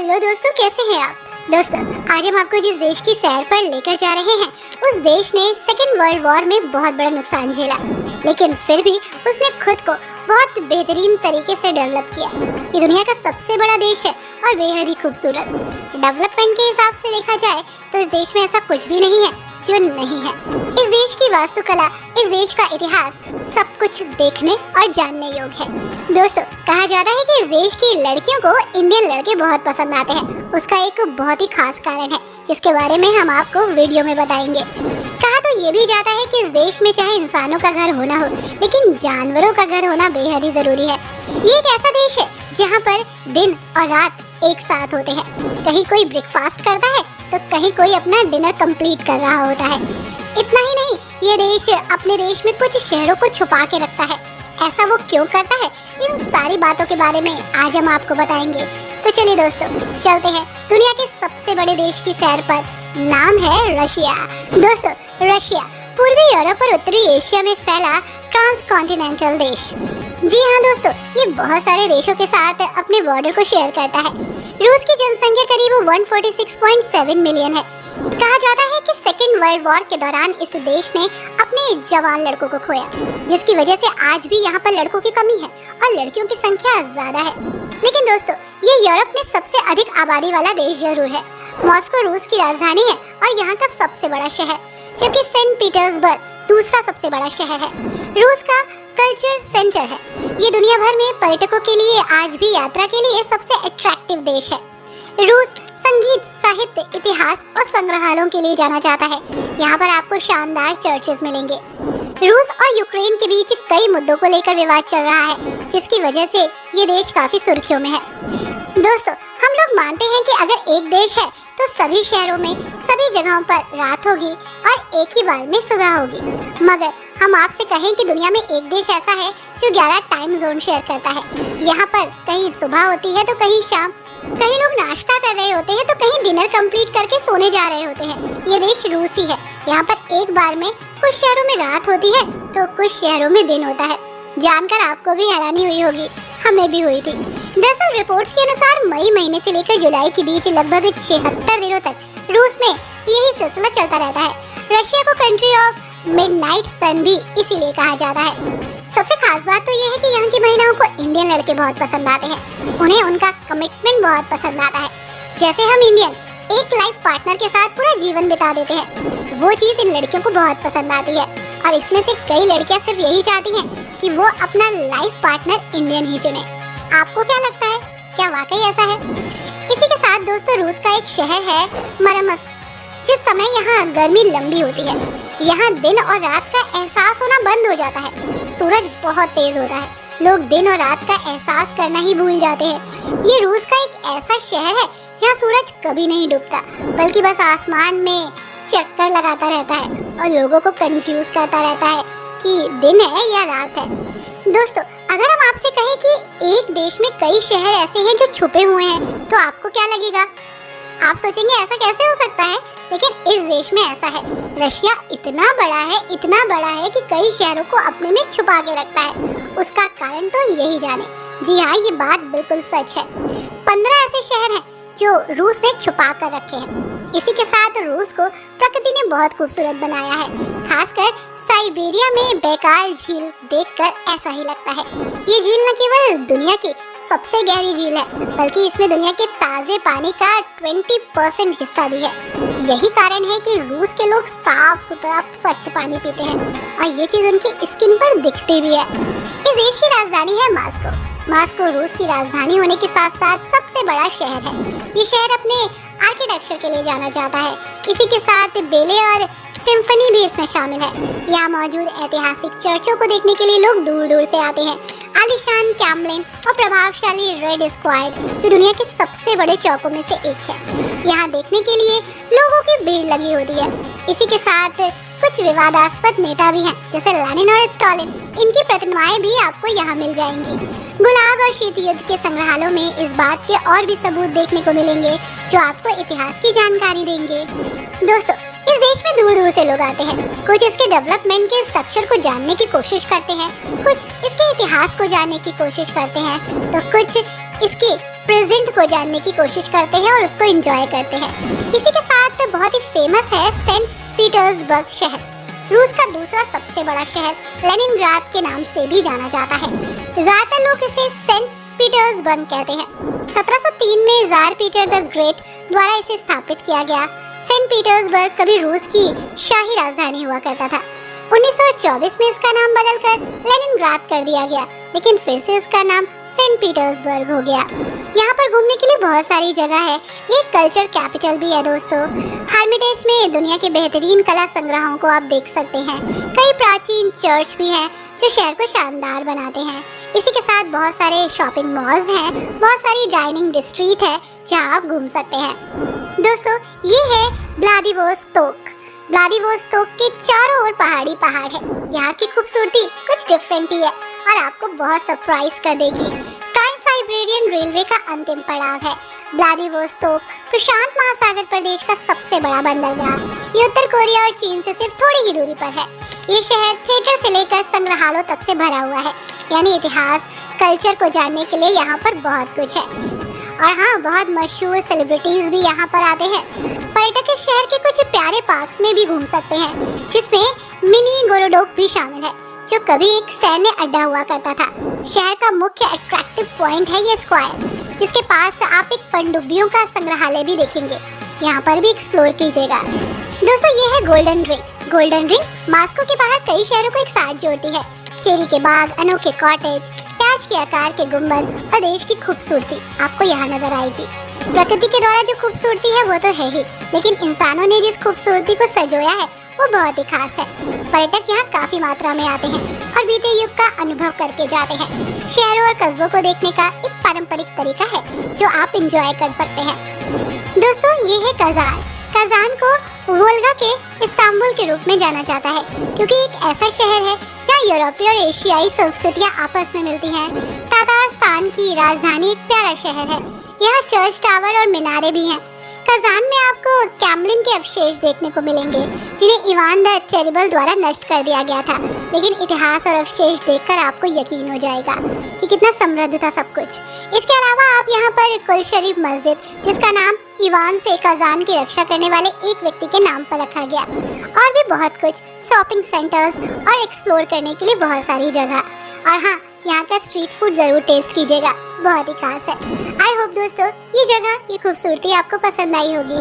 Hello दोस्तों, कैसे हैं आप। दोस्तों, आज हम आपको जिस देश की सैर पर लेकर जा रहे हैं, उस देश ने सेकेंड वर्ल्ड वॉर में बहुत बड़ा नुकसान झेला, लेकिन फिर भी उसने खुद को बहुत बेहतरीन तरीके से डेवलप किया। ये दुनिया का सबसे बड़ा देश है और बेहद ही खूबसूरत। डेवलपमेंट के हिसाब से देखा जाए तो इस देश में ऐसा कुछ भी नहीं है जो नहीं है। इस देश की वास्तुकला, इस देश का इतिहास सब कुछ देखने और जानने योग्य है। दोस्तों, कहा जाता है कि इस देश की लड़कियों को इंडियन लड़के बहुत पसंद आते हैं। उसका एक बहुत ही खास कारण है जिसके बारे में हम आपको वीडियो में बताएंगे। कहा तो ये भी जाता है कि इस देश में चाहे इंसानों का घर होना हो, लेकिन जानवरों का घर होना बेहद ही जरूरी है। ये एक ऐसा देश है जहाँ पर दिन और रात एक साथ होते हैं। कहीं कोई ब्रेकफास्ट करता है तो कहीं कोई अपना डिनर कंप्लीट कर रहा होता है। इतना ही नहीं, ये देश अपने देश में कुछ शहरों को छुपा के रखता है। ऐसा वो क्यों करता है, इन सारी बातों के बारे में आज हम आपको बताएंगे। तो चलिए दोस्तों, चलते हैं दुनिया के सबसे बड़े देश की सैर पर। नाम है रशिया। दोस्तों, रशिया पूर्वी यूरोप और उत्तरी एशिया में फैला ट्रांसकॉन्टिनेंटल देश। जी हाँ दोस्तों, ये बहुत सारे देशों के साथ अपने बॉर्डर को शेयर करता है। रूस की जनसंख्या करीब 146.7 मिलियन है। कहा जाता है कि सेकेंड वर्ल्ड वॉर के दौरान इस देश ने अपने जवान लड़कों को खोया, जिसकी वजह से आज भी यहाँ पर लड़कों की कमी है और लड़कियों की संख्या ज्यादा है। लेकिन दोस्तों, ये यूरोप में सबसे अधिक आबादी वाला देश जरूर है। मॉस्को रूस की राजधानी है और यहाँ का सबसे बड़ा शहर, जबकि सेंट पीटर्सबर्ग दूसरा सबसे बड़ा शहर है। रूस का कल्चर सेंटर है। ये दुनिया भर में पर्यटकों के लिए आज भी यात्रा के लिए सबसे अट्रैक्टिव देश है। रूस संगीत, साहित्य, इतिहास और संग्रहालयों के लिए जाना जाता है। यहाँ पर आपको शानदार चर्चेस मिलेंगे। रूस और यूक्रेन के बीच कई मुद्दों को लेकर विवाद चल रहा है, जिसकी वजह से ये देश काफी सुर्खियों में है। दोस्तों, हम लोग मानते हैं कि अगर एक देश है तो सभी शहरों में सभी जगहों पर रात होगी और एक ही बार में सुबह होगी। मगर हम आपसे कहें कि दुनिया में एक देश ऐसा है जो 11 टाइम जोन शेयर करता है। यहाँ पर कहीं सुबह होती है तो कहीं शाम, कहीं लोग नाश्ता कर रहे होते हैं तो कहीं डिनर कंप्लीट करके सोने जा रहे होते हैं। ये देश रूस ही है। यहाँ पर एक बार में कुछ शहरों में रात होती है तो कुछ शहरों में दिन होता है। जानकर आपको भी हैरानी हुई होगी, हमें भी हुई थी। दरअसल रिपोर्ट्स के अनुसार मई महीने से लेकर जुलाई के बीच लगभग 76 दिनों तक रूस में यही सिलसिला चलता रहता है। रशिया को कंट्री ऑफ मिडनाइट सन भी इसीलिए कहा जाता है। सबसे खास बात तो ये है कि यहाँ की महिलाओं को इंडियन लड़के बहुत पसंद आते हैं। उन्हें उनका कमिटमेंट बहुत पसंद आता है। जैसे हम इंडियन एक लाइफ पार्टनर के साथ पूरा जीवन बिता देते हैं, वो चीज इन लड़कियों को बहुत पसंद आती है। और इसमें से कई लड़कियां सिर्फ यही चाहती हैं कि वो अपना लाइफ पार्टनर इंडियन ही चुने। आपको क्या लगता है, क्या वाकई ऐसा है? इसी के साथ दोस्तों, रूस का एक शहर है मरमस्क। जिस समय यहाँ गर्मी लंबी होती है, यहाँ दिन और रात का एहसास होना बंद हो जाता है। सूरज बहुत तेज होता है, लोग दिन और रात का एहसास करना ही भूल जाते हैं। ये रूस का एक ऐसा शहर है जहाँ सूरज कभी नहीं डूबता, बल्कि बस आसमान में चक्कर लगाता रहता है और लोगों को कंफ्यूज करता रहता है कि दिन है या रात है। दोस्तों, अगर हम आपसे कहें कि एक देश में कई शहर ऐसे हैं जो छुपे हुए हैं, तो आपको क्या लगेगा? आप सोचेंगे ऐसा कैसे हो सकता है, लेकिन इस देश में ऐसा है। रशिया इतना बड़ा है कि कई शहरों को अपने में छुपा के रखता है। उसका कारण तो यही जाने। जी हाँ, ये बात बिल्कुल सच है। 15 ऐसे शहर हैं जो रूस ने छुपा कर रखे हैं। इसी के साथ रूस को प्रकृति ने बहुत खूबसूरत बनाया है। खासकर साइबेरिया में बैकाल झील देखकर ऐसा ही लगता है। ये झील न केवल दुनिया की सबसे गहरी झील है, बल्कि इसमें दुनिया के ताजे पानी का 20% हिस्सा भी है। यही कारण है कि रूस के लोग साफ सुथरा स्वच्छ पानी पीते हैं और ये चीज उनकी स्किन पर दिखती भी है। इस देश की राजधानी है मॉस्को। मॉस्को रूस की राजधानी होने के साथ साथ सबसे बड़ा शहर है। ये शहर अपने आर्किटेक्चर के लिए जाना जाता है। इसी के साथ बेले और सिम्फनी भी इसमें शामिल है। यहाँ मौजूद ऐतिहासिक चर्चों को देखने के लिए लोग दूर दूर से आते हैं। आलीशान कैमलिन और प्रभावशाली रेड स्क्वायर, जो दुनिया के सबसे बड़े चौकों में से एक है, यहाँ देखने के लिए लोगों की भीड़ लगी होती है। इसी के साथ कुछ विवादास्पद नेता भी हैं, जैसे लेनिन और स्टालिन। इनकी प्रतिमाएं भी आपको यहाँ मिल जाएंगी। गुलाग और शीत युद्ध के संग्रहालयों में इस बात के और भी सबूत देखने को मिलेंगे जो आपको इतिहास की जानकारी देंगे। दोस्तों, इस देश में दूर दूर से लोग आते हैं। कुछ इसके डेवलपमेंट के स्ट्रक्चर को जानने की कोशिश करते हैं, कुछ इसके इतिहास को जानने की कोशिश करते हैं, तो कुछ इसकी प्रेजेंट को जानने की कोशिश करते हैं और उसको एंजॉय करते हैं। इसी के साथ बहुत ही फेमस है सेंट पीटर्सबर्ग शहर, रूस का दूसरा सबसे बड़ा शहर लेनिनग्राद के नाम से भी जाना जाता है। ज्यादातर लोग इसे सेंट पीटर्सबर्ग कहते हैं। 1703 में जार पीटर द ग्रेट द्वारा इसे स्थापित किया गया। सेंट पीटर्सबर्ग कभी रूस की शाही राजधानी हुआ करता था। 1924 में इसका नाम बदलकर लेनिनग्राद कर दिया गया, लेकिन फिर से इसका नाम सेंट पीटर्सबर्ग हो गया। यहाँ पर घूमने के लिए बहुत सारी जगह है। ये कल्चर कैपिटल भी है दोस्तों। हर्मिटेज में दुनिया के बेहतरीन कला संग्रहों को आप देख सकते हैं। कई प्राचीन चर्च भी हैं जो शहर को शानदार बनाते हैं। इसी के साथ बहुत सारे शॉपिंग मॉल्स हैं, बहुत सारी डाइनिंग डिस्ट्रीट है जहाँ आप घूम सकते हैं। दोस्तों ये है व्लादिवोस्तोक। व्लादिवोस्तोक के चारों ओर पहाड़ी पहाड़ है। यहाँ की खूबसूरती कुछ डिफरेंट ही है और आपको बहुत सरप्राइज कर देगी। ट्रांस-साइबेरियन रेलवे का अंतिम पड़ाव है। व्लादिवोस्तोक प्रशांत महासागर प्रदेश का सबसे बड़ा बंदरगाह। ये उत्तर कोरिया और चीन से सिर्फ थोड़ी ही दूरी पर है। ये शहर थिएटर से लेकर संग्रहालयों तक से भरा हुआ है, यानी इतिहास कल्चर को जानने के लिए यहाँ पर बहुत कुछ है। और हाँ, बहुत मशहूर सेलिब्रिटीज भी यहाँ पर आते हैं। पर्यटक इस शहर के कुछ प्यारे पार्क्स में भी घूम सकते हैं, जिसमें मिनी गोरोडोक भी शामिल है, जो कभी एक सैन्य अड्डा हुआ करता था। शहर का मुख्य अट्रैक्टिव पॉइंट है ये स्क्वायर, जिसके पास आप एक पनडुब्बियों का संग्रहालय भी देखेंगे। यहाँ पर भी एक्सप्लोर कीजिएगा। दोस्तों ये है golden ring. Golden ring Moscow के बाहर कई शहरों को एक साथ जोड़ती है। चेरी के बाग, अनोखे कॉटेज, प्याज के आकार के गुंबद और देश की खूबसूरती आपको यहाँ नजर आएगी। प्रकृति के द्वारा जो खूबसूरती है वो तो है ही, लेकिन इंसानों ने जिस खूबसूरती को सजोया है वो बहुत ही खास है। पर्यटक यहाँ काफी मात्रा में आते हैं और बीते युग का अनुभव करके जाते हैं। शहरों और कस्बों को देखने का एक पारंपरिक तरीका है जो आप इंजॉय कर सकते हैं। दोस्तों ये है कजान। कजान को वोल्गा के इस्तांबुल के रूप में जाना जाता है, क्योंकि एक ऐसा शहर है जहाँ यूरोपीय और एशियाई संस्कृतियाँ आपस में मिलती हैं। तातारस्तान की राजधानी एक प्यारा शहर है। यहाँ चर्च टावर और मीनारे भी हैं। कजान में आपको कैमलिन के अवशेष देखने को मिलेंगे, जिन्हें इवान द टेरिबल द्वारा नष्ट कर दिया गया था, लेकिन इतिहास और अवशेष देखकर आपको यकीन हो जाएगा कि कितना समृद्ध था सब कुछ। इसके अलावा आप यहाँ पर कुल शरीफ मस्जिद, जिसका नाम इवान से कजान की रक्षा करने वाले एक व्यक्ति के नाम पर रखा गया, और भी बहुत कुछ, शॉपिंग सेंटर्स और एक्सप्लोर करने के लिए बहुत सारी जगह। और हाँ, यहाँ का स्ट्रीट फूड जरूर टेस्ट कीजिएगा, बहुत ही खास है। आई होप दोस्तों ये जगह, ये खूबसूरती आपको पसंद आई होगी।